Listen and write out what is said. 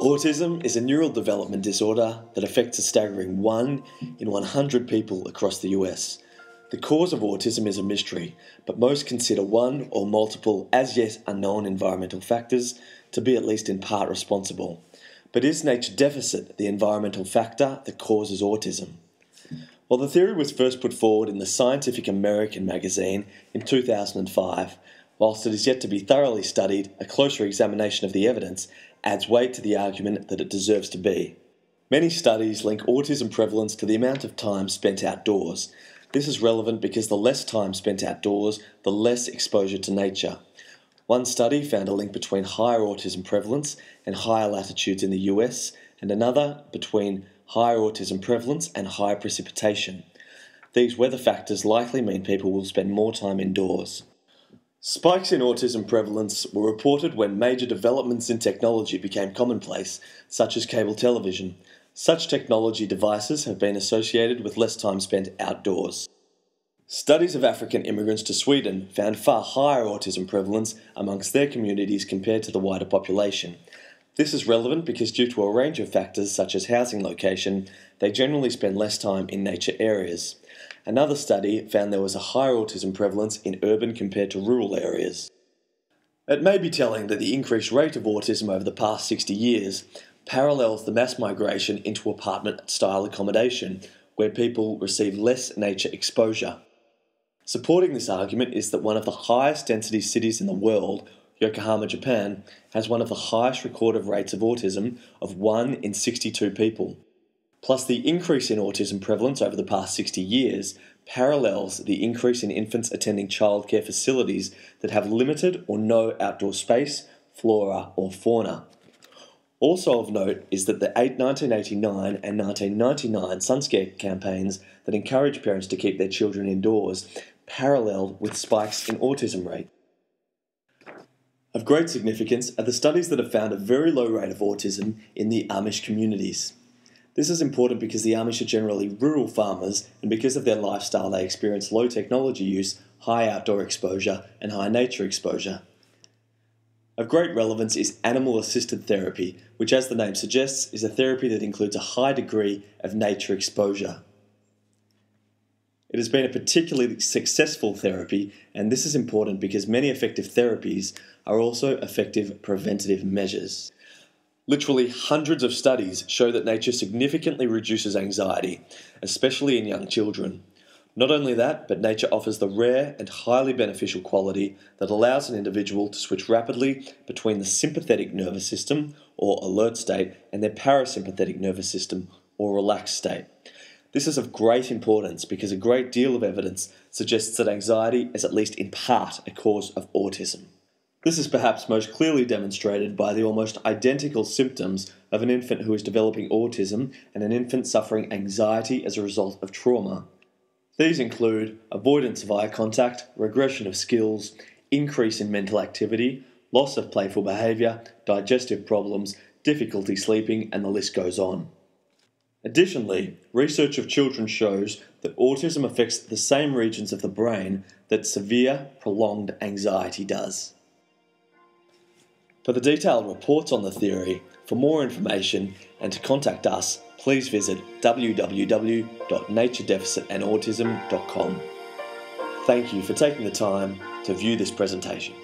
Autism is a neural development disorder that affects a staggering 1 in 100 people across the US. The cause of autism is a mystery, but most consider one or multiple as yet unknown environmental factors to be at least in part responsible. But is nature deficit the environmental factor that causes autism? While the theory was first put forward in the Scientific American magazine in 2005, whilst it is yet to be thoroughly studied, a closer examination of the evidence adds weight to the argument that it deserves to be. Many studies link autism prevalence to the amount of time spent outdoors. This is relevant because the less time spent outdoors, the less exposure to nature. One study found a link between higher autism prevalence and higher latitudes in the US, and another between higher autism prevalence and higher precipitation. These weather factors likely mean people will spend more time indoors. Spikes in autism prevalence were reported when major developments in technology became commonplace, such as cable television. Such technology devices have been associated with less time spent outdoors. Studies of African immigrants to Sweden found far higher autism prevalence amongst their communities compared to the wider population. This is relevant because due to a range of factors such as housing location, they generally spend less time in nature areas. Another study found there was a higher autism prevalence in urban compared to rural areas. It may be telling that the increased rate of autism over the past 60 years parallels the mass migration into apartment-style accommodation, where people receive less nature exposure. Supporting this argument is that one of the highest density cities in the world, Yokohama, Japan, has one of the highest recorded rates of autism of 1 in 62 people. Plus, the increase in autism prevalence over the past 60 years parallels the increase in infants attending childcare facilities that have limited or no outdoor space, flora or fauna. Also of note is that the 1989 and 1999 Sunscare campaigns that encourage parents to keep their children indoors paralleled with spikes in autism rate. Of great significance are the studies that have found a very low rate of autism in the Amish communities. This is important because the Amish are generally rural farmers, and because of their lifestyle they experience low technology use, high outdoor exposure, and high nature exposure. Of great relevance is animal-assisted therapy, which, as the name suggests, is a therapy that includes a high degree of nature exposure. It has been a particularly successful therapy, and this is important because many effective therapies are also effective preventative measures. Literally hundreds of studies show that nature significantly reduces anxiety, especially in young children. Not only that, but nature offers the rare and highly beneficial quality that allows an individual to switch rapidly between the sympathetic nervous system, or alert state, and their parasympathetic nervous system, or relaxed state. This is of great importance because a great deal of evidence suggests that anxiety is at least in part a cause of autism. This is perhaps most clearly demonstrated by the almost identical symptoms of an infant who is developing autism and an infant suffering anxiety as a result of trauma. These include avoidance of eye contact, regression of skills, increase in mental activity, loss of playful behaviour, digestive problems, difficulty sleeping, and the list goes on. Additionally, research of children shows that autism affects the same regions of the brain that severe, prolonged anxiety does. For the detailed reports on the theory, for more information, and to contact us, please visit www.naturedeficitandautism.com. Thank you for taking the time to view this presentation.